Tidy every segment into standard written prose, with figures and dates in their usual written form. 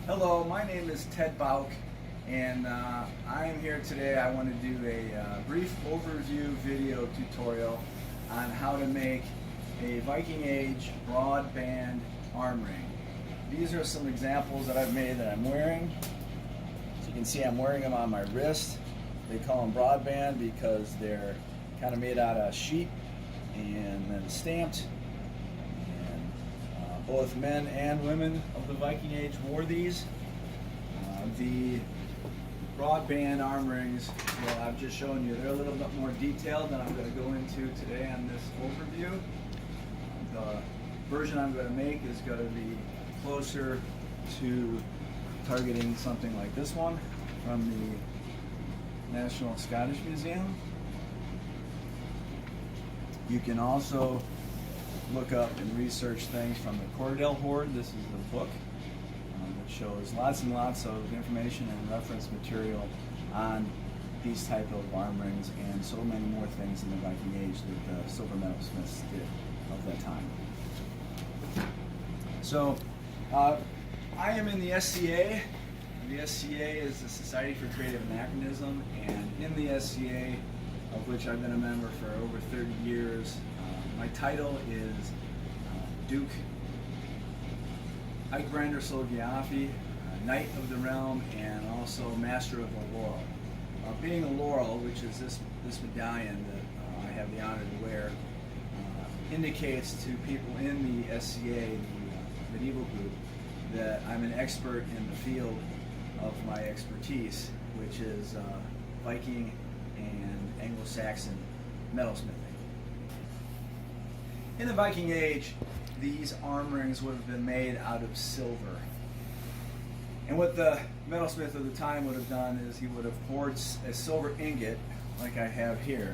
Hello, my name is Ted Bauk, and I am here today. I want to do a brief overview video tutorial on how to make a Viking Age broadband arm ring. These are some examples that I've made that I'm wearing. So you can see I'm wearing them on my wrist. They call them broadband because they're kind of made out of sheet and then stamped. Both men and women of the Viking Age wore these. The broadband arm rings that I've just shown you, they're a little bit more detailed than I'm going to go into today on this overview. The version I'm going to make is going to be closer to targeting something like this one from the National Scottish Museum. You can also look up and research things from the Cordell Hoard. This is the book that shows lots and lots of information and reference material on these type of arm rings and so many more things in the Viking Age that the silver metalsmiths did of that time. So I am in the SCA. The SCA is the Society for Creative Anachronism, and in the SCA, of which I've been a member for over 30 years, my title is Duke EikBrandr Solgyafi, Knight of the Realm, and also Master of the Laurel. Being a laurel, which is this medallion that I have the honor to wear, indicates to people in the SCA, the medieval group, that I'm an expert in the field of my expertise, which is Viking and Anglo-Saxon metalsmithing. In the Viking Age, these arm rings would have been made out of silver. And what the metalsmith of the time would have done is he would have poured a silver ingot, like I have here,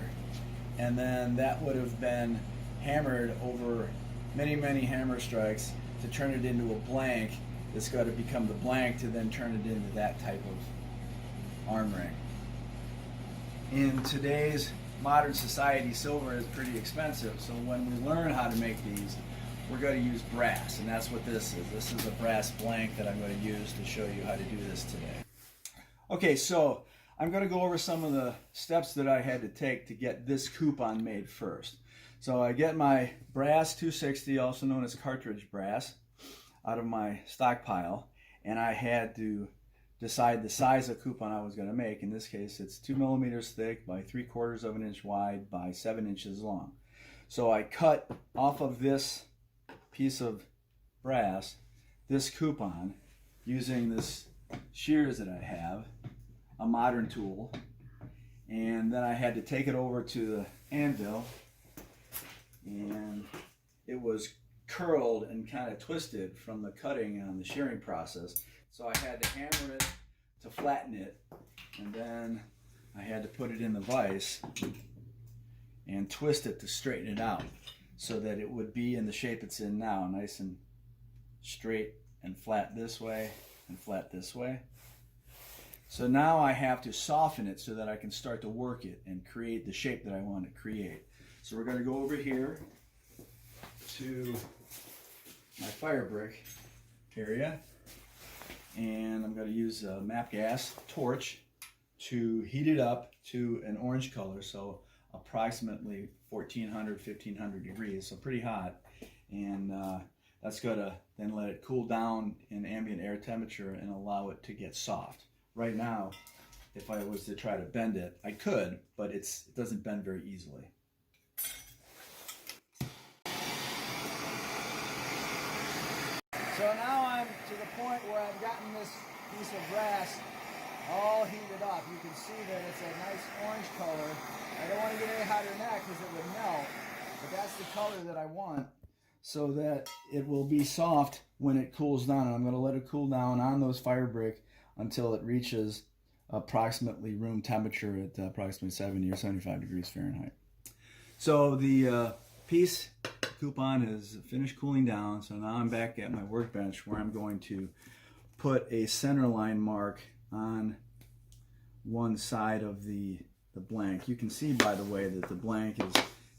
and then that would have been hammered over many, many hammer strikes to turn it into a blank that's got to become the blank to then turn it into that type of arm ring. In today's modern society, silver is pretty expensive, so when we learn how to make these, we're going to use brass, and that's what this is. This is a brass blank that I'm going to use to show you how to do this today. Okay, so I'm going to go over some of the steps that I had to take to get this coupon made first. So I get my brass 260, also known as cartridge brass, out of my stockpile, and I had to decide the size of coupon I was going to make. In this case, it's 2 millimeters thick by 3/4 of an inch wide by 7 inches long. So I cut off of this piece of brass this coupon using this shears that I have, a modern tool, and then I had to take it over to the anvil, and it was curled and kind of twisted from the cutting on the shearing process. So I had to hammer it to flatten it, and then I had to put it in the vise and twist it to straighten it out so that it would be in the shape it's in now, nice and straight and flat this way and flat this way. So now I have to soften it so that I can start to work it and create the shape that I want to create. So we're going to go over here to my fire brick area, and I'm going to use a MAP gas torch to heat it up to an orange color, so approximately 1500 degrees, so pretty hot, and that's going to then let it cool down in ambient air temperature and allow it to get soft. Right now, if I was to try to bend it, I could, but it doesn't bend very easily. So now I'm to the point where I've gotten this piece of brass all heated up. You can see that it's a nice orange color. I don't want to get any hotter than that because it would melt, but that's the color that I want so that it will be soft when it cools down. And I'm going to let it cool down on those fire brick until it reaches approximately room temperature at approximately 70 or 75 degrees Fahrenheit. So the piece coupon is finished cooling down, so now I'm back at my workbench where I'm going to put a center line mark on one side of the blank. You can see, by the way, that the blank is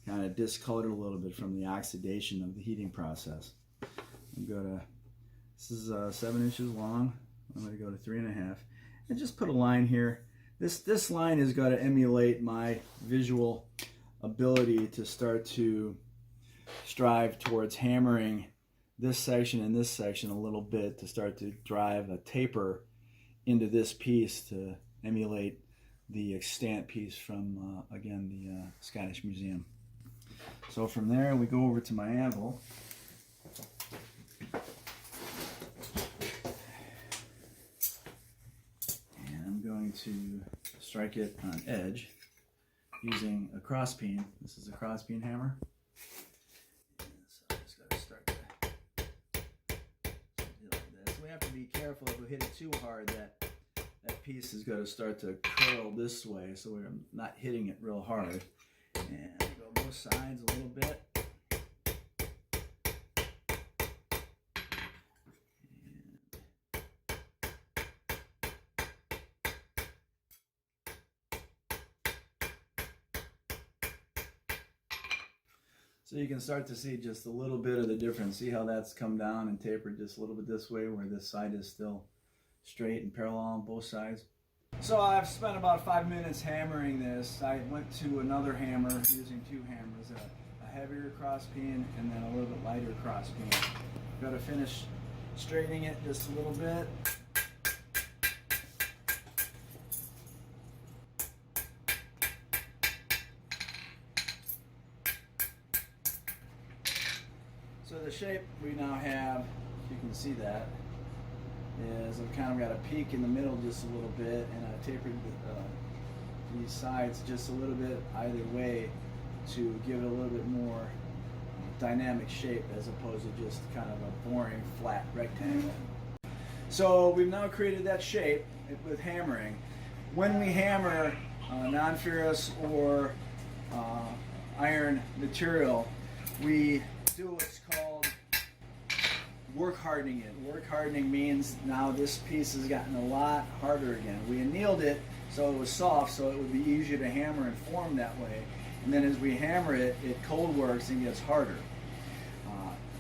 kind of discolored a little bit from the oxidation of the heating process. I'm gonna, this is 7 inches long, I'm going to go to 3.5 and just put a line here. This line is going to emulate my visual ability to start to strive towards hammering this section and this section a little bit to start to drive a taper into this piece to emulate the extant piece from, again, the Scottish Museum. So from there we go over to my anvil. And I'm going to strike it on edge using a cross peen. This is a cross peen hammer. So I just got to start to do like this. We have to be careful if we hit it too hard that piece is going to start to curl this way, so we're not hitting it real hard. And go both sides a little bit. So you can start to see just a little bit of the difference. See how that's come down and tapered just a little bit this way, where this side is still straight and parallel on both sides. So I've spent about 5 minutes hammering this. I went to another hammer using two hammers, a heavier cross peen and then a little bit lighter cross peen. Got to finish straightening it just a little bit. So the shape we now have, if you can see that, is I've kind of got a peak in the middle just a little bit, and I've tapered these sides just a little bit either way to give it a little bit more dynamic shape as opposed to just kind of a boring flat rectangle. So we've now created that shape with hammering. When we hammer non-ferrous or iron material, we do what's called work hardening it. Work hardening means now this piece has gotten a lot harder again. We annealed it so it was soft, so it would be easier to hammer and form that way. And then as we hammer it, it cold works and gets harder.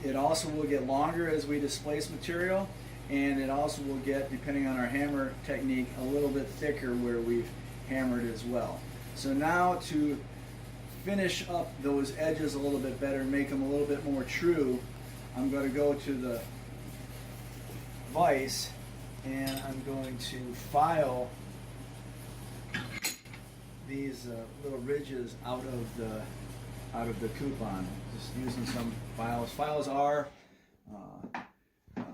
It also will get longer as we displace material, and it also will get, depending on our hammer technique, a little bit thicker where we've hammered as well. So now to finish up those edges a little bit better, make them a little bit more true, I'm going to go to the vise and I'm going to file these little ridges out of the coupon. Just using some files. Files are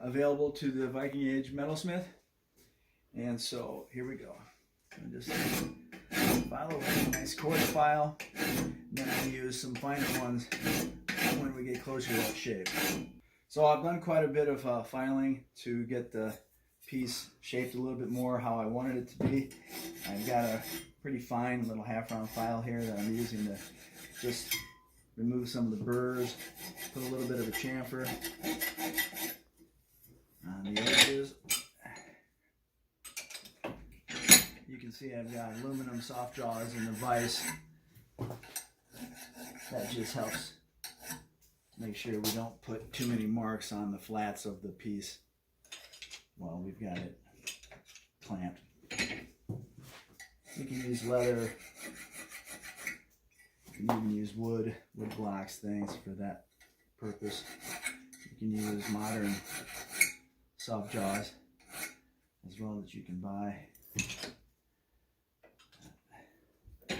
available to the Viking Age metalsmith, and so here we go. I'm just file with a nice coarse file. Then I'll use some finer ones when we get closer to that shape. So I've done quite a bit of filing to get the piece shaped a little bit more how I wanted it to be. I've got a pretty fine little half-round file here that I'm using to just remove some of the burrs, put a little bit of a chamfer on the edges. You can see I've got aluminum soft jaws in the vise. That just helps make sure we don't put too many marks on the flats of the piece while we've got it clamped. You can use leather, you can even use wood blocks, things for that purpose. You can use modern soft jaws as well that you can buy. Okay,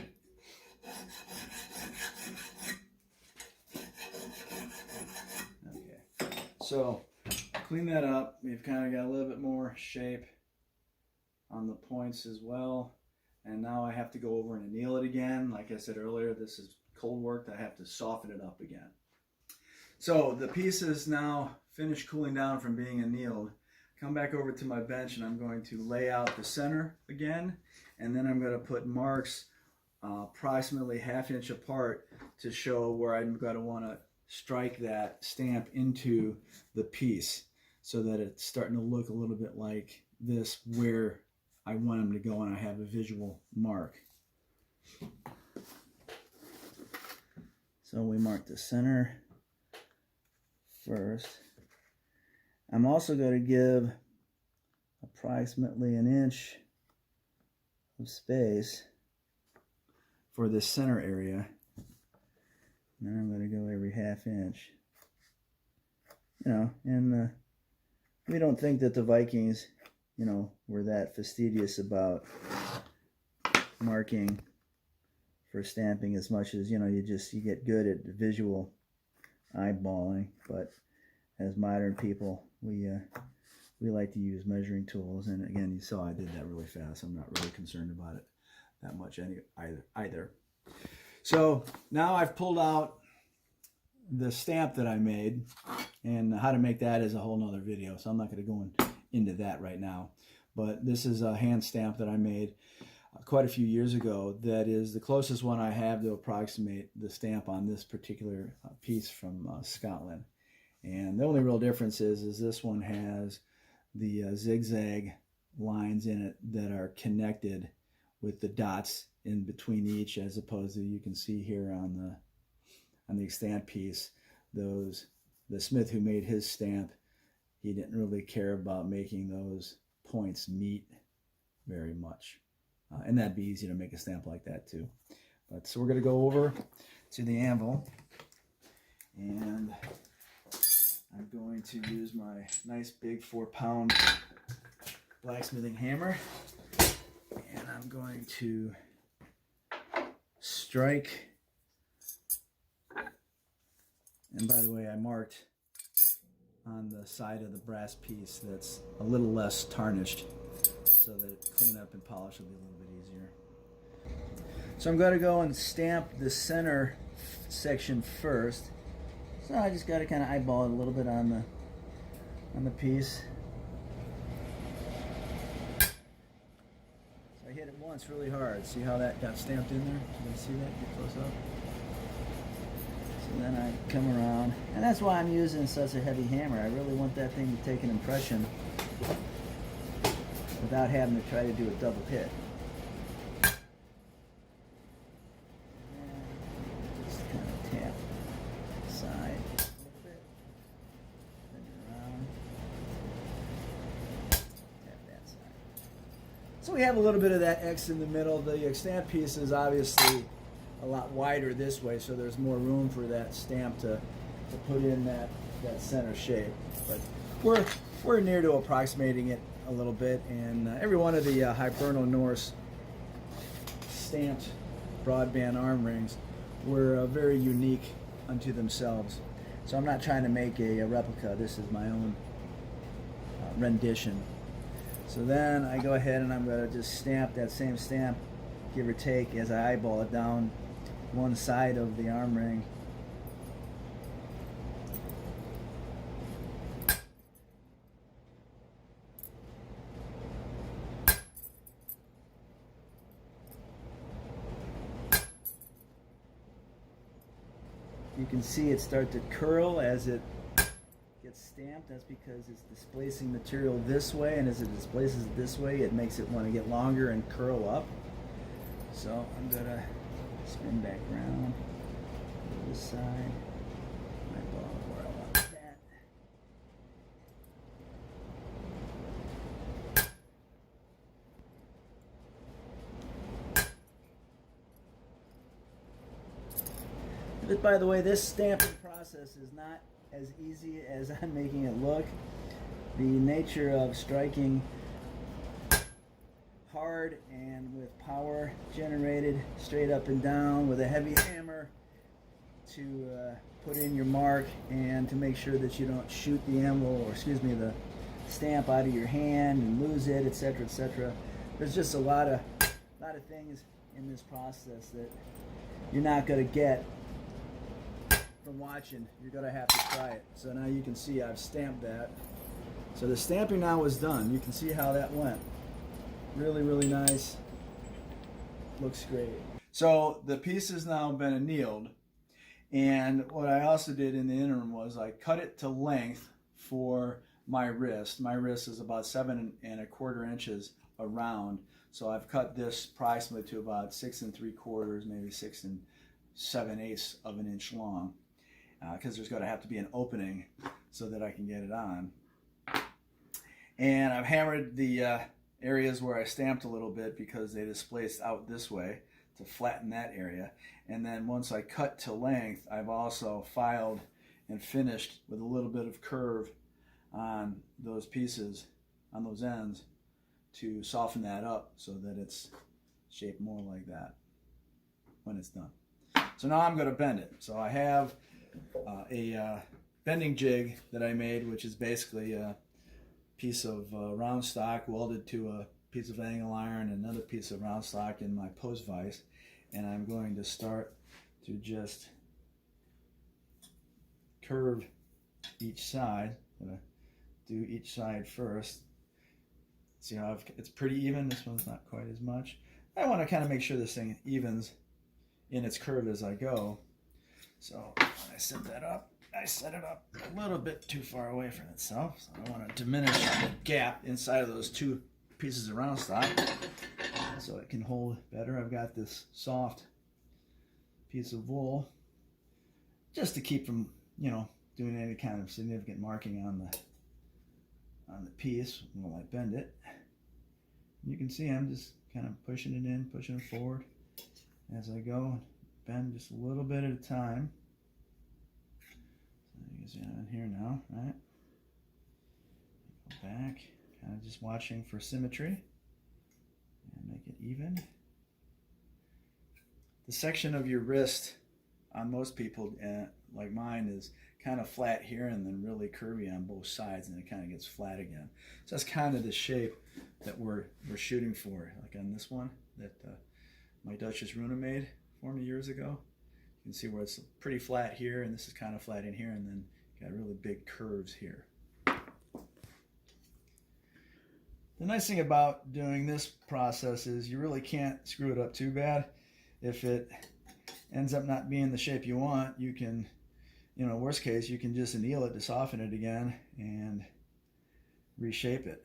so clean that up. We've kind of got a little bit more shape on the points as well. And now I have to go over and anneal it again. Like I said earlier, this is cold work. I have to soften it up again. So the piece is now finished cooling down from being annealed. Come back over to my bench and I'm going to lay out the center again. And then I'm going to put marks approximately 1/2 inch apart to show where I'm going to want to strike that stamp into the piece so that it's starting to look a little bit like this where I want them to go, and I have a visual mark. So we mark the center first. I'm also going to give approximately an inch of space for this center area. And then I'm going to go every half inch. You know, and we don't think that the Vikings, you know, were that fastidious about marking for stamping as much as, you know, you get good at visual eyeballing. But as modern people, we like to use measuring tools, and again, you saw I did that really fast. I'm not really concerned about it that much either. So now I've pulled out the stamp that I made, and how to make that is a whole nother video, so I'm not going to go into that right now. But this is a hand stamp that I made quite a few years ago that is the closest one I have to approximate the stamp on this particular piece from Scotland. And the only real difference is this one has the zigzag lines in it that are connected with the dots in between each, as opposed to, you can see here on the extant piece, the smith who made his stamp, he didn't really care about making those points meet very much. And that'd be easy to make a stamp like that too. But so we're going to go over to the anvil, and I'm going to use my nice big 4-pound blacksmithing hammer, and I'm going to strike. And by the way, I marked on the side of the brass piece that's a little less tarnished, so that cleanup and polish will be a little bit easier. So I'm going to go and stamp the center section first. So I just got to kind of eyeball it a little bit on the piece. So I hit it once really hard. See how that got stamped in there? You can see that? Get close up. So then I come around, and that's why I'm using such a heavy hammer. I really want that thing to take an impression without having to try to do a double hit. And just kind of tap the side a little bit, bend it around, tap that side. So we have a little bit of that X in the middle. The extant piece is obviously a lot wider this way, so there's more room for that stamp to put in that center shape. But we're near to approximating it a little bit, and every one of the Hibernal Norse stamped broadband arm rings were very unique unto themselves. So I'm not trying to make a replica. This is my own rendition. So then I go ahead and I'm going to just stamp that same stamp, give or take, as I eyeball it down one side of the arm ring. You can see it start to curl as it gets stamped. That's because it's displacing material this way, and as it displaces it this way, it makes it want to get longer and curl up. So I'm going to spin back around to this side. Eyeball where I want that. But by the way, this stamping process is not as easy as I'm making it look. The nature of striking hard and with power generated straight up and down with a heavy hammer to put in your mark and to make sure that you don't shoot the anvil, or excuse me, the stamp out of your hand and lose it, etc., etc. There's just a lot of things in this process that you're not going to get from watching. You're going to have to try it. So now you can see I've stamped that. So the stamping now is done. You can see how that went. Really, really nice. Looks great. So the piece has now been annealed, and what I also did in the interim was I cut it to length for my wrist. My wrist is about 7¼ inches around, so I've cut this approximately to about 6 3/4, maybe 6 7/8 of an inch long, because there's going to have to be an opening so that I can get it on. And I've hammered the areas where I stamped a little bit because they displaced out this way to flatten that area. And then once I cut to length, I've also filed and finished with a little bit of curve on those pieces, on those ends, to soften that up so that it's shaped more like that when it's done. So now I'm going to bend it. So I have a bending jig that I made, which is basically a piece of round stock welded to a piece of angle iron, and another piece of round stock in my post vise. And I'm going to start to just curve each side. I'm going to do each side first. See how it's pretty even. This one's not quite as much. I want to kind of make sure this thing evens in its curve as I go. So when I set that up, I set it up a little bit too far away from itself. So I want to diminish the gap inside of those two pieces of round stock so it can hold better. I've got this soft piece of wool just to keep from, doing any kind of significant marking on the piece while I bend it. You can see I'm just kind of pushing it in, pushing it forward as I go. Bend just a little bit at a time. So you can see I'm in here now, right? Go back, kind of just watching for symmetry and make it even. The section of your wrist on most people, like mine, is kind of flat here and then really curvy on both sides, and it kind of gets flat again. So that's kind of the shape that we're shooting for. Like on this one that my Duchess Runa made for me years ago. You can see where it's pretty flat here, and this is kind of flat in here, and then got really big curves here. The nice thing about doing this process is you really can't screw it up too bad. If it ends up not being the shape you want, you can, worst case, you can just anneal it to soften it again and reshape it.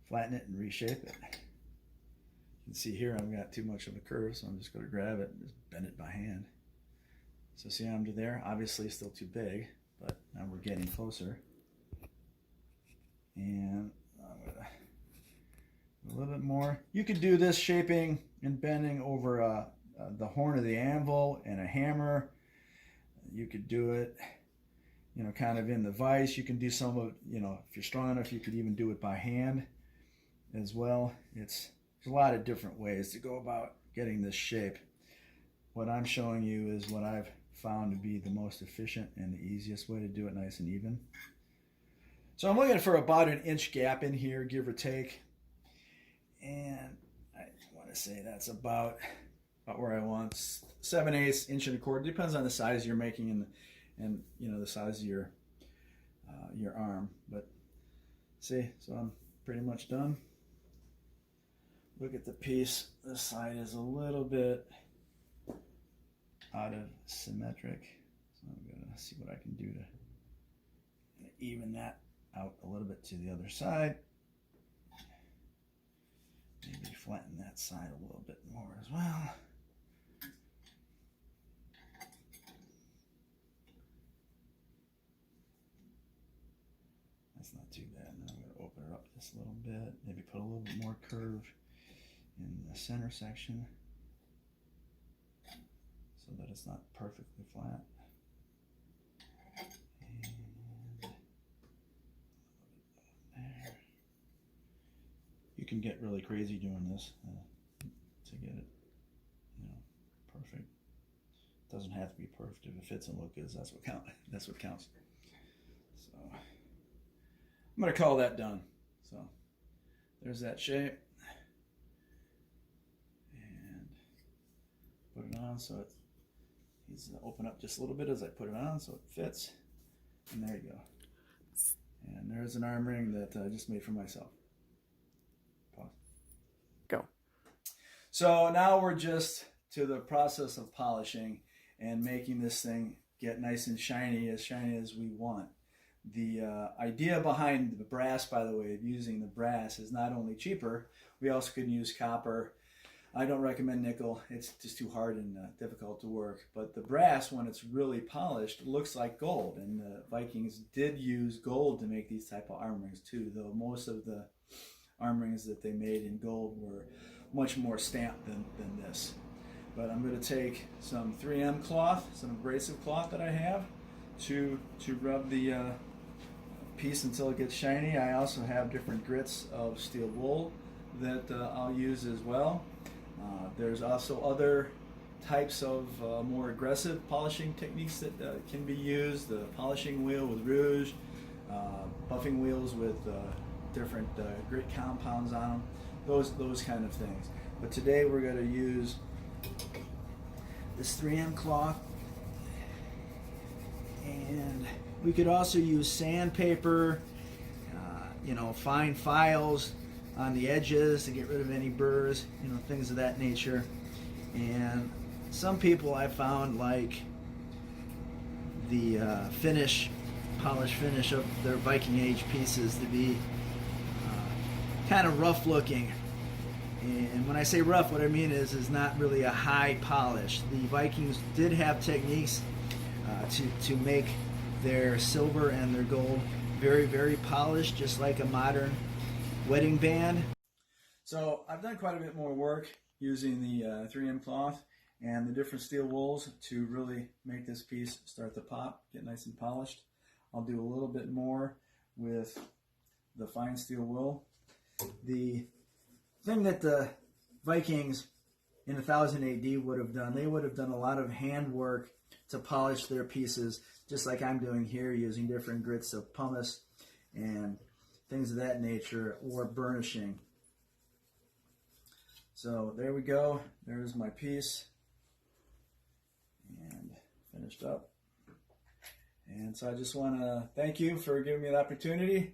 Flatten it and reshape it. You can see here I've got too much of a curve, so I'm just going to grab it and just bend it by hand. So see how I'm there? Obviously still too big, but now we're getting closer. And I'm going to a little bit more. You could do this shaping and bending over the horn of the anvil and a hammer. You could do it, kind of in the vise. You can do some of, if you're strong enough, you could even do it by hand as well. There's a lot of different ways to go about getting this shape. What I'm showing you is what I've found to be the most efficient and the easiest way to do it nice and even. So I'm looking for about an inch gap in here, give or take. And I want to say that's about where I want. 7/8 inch and a quarter. Depends on the size you're making and the size of your arm. But see, so I'm pretty much done. Look at the piece. This side is a little bit out of symmetric. So I'm gonna see what I can do to even that out a little bit to the other side. Maybe flatten that side a little bit more as well. That's not too bad. Now I'm going to open it up just a little bit. Maybe put a little bit more curve in the center section so that it's not perfectly flat. And there. You can get really crazy doing this to get it, perfect. It doesn't have to be perfect. If it fits and looks good, that's what counts. That's what counts. So I'm going to call that done. So there's that shape, and put it on so it needs to open up just a little bit as I put it on so it fits. And there you go. And there's an arm ring that I just made for myself. Go. So now we're just to the process of polishing and making this thing get nice and shiny as we want. The idea behind the brass, by the way, of using the brass is not only cheaper, we also can use copper I don't recommend nickel. It's just too hard and difficult to work. But the brass, when it's really polished, looks like gold. And the Vikings did use gold to make these type of arm rings too, though most of the arm rings that they made in gold were much more stamped than this. But I'm going to take some 3M cloth, some abrasive cloth that I have, to rub the piece until it gets shiny. I also have different grits of steel wool that I'll use as well. There's also other types of more aggressive polishing techniques that can be used. The polishing wheel with rouge, buffing wheels with different grit compounds on them, those kind of things. But today we're going to use this 3M cloth, and we could also use sandpaper, fine files on the edges to get rid of any burrs, things of that nature. And some people I found like the polished finish of their Viking age pieces to be kind of rough looking. And when I say rough, what I mean is not really a high polish. The Vikings did have techniques to make their silver and their gold very, very polished, just like a modern wedding band. So I've done quite a bit more work using the 3M cloth and the different steel wools to really make this piece start to pop, get nice and polished. I'll do a little bit more with the fine steel wool. The thing that the Vikings in 1000 AD would have done, they would have done a lot of handwork to polish their pieces, just like I'm doing here, using different grits of pumice and things of that nature, or burnishing. So there we go. There's my piece, and finished up. And so I just want to thank you for giving me the opportunity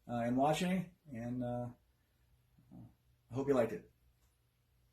and watching, and I hope you liked it.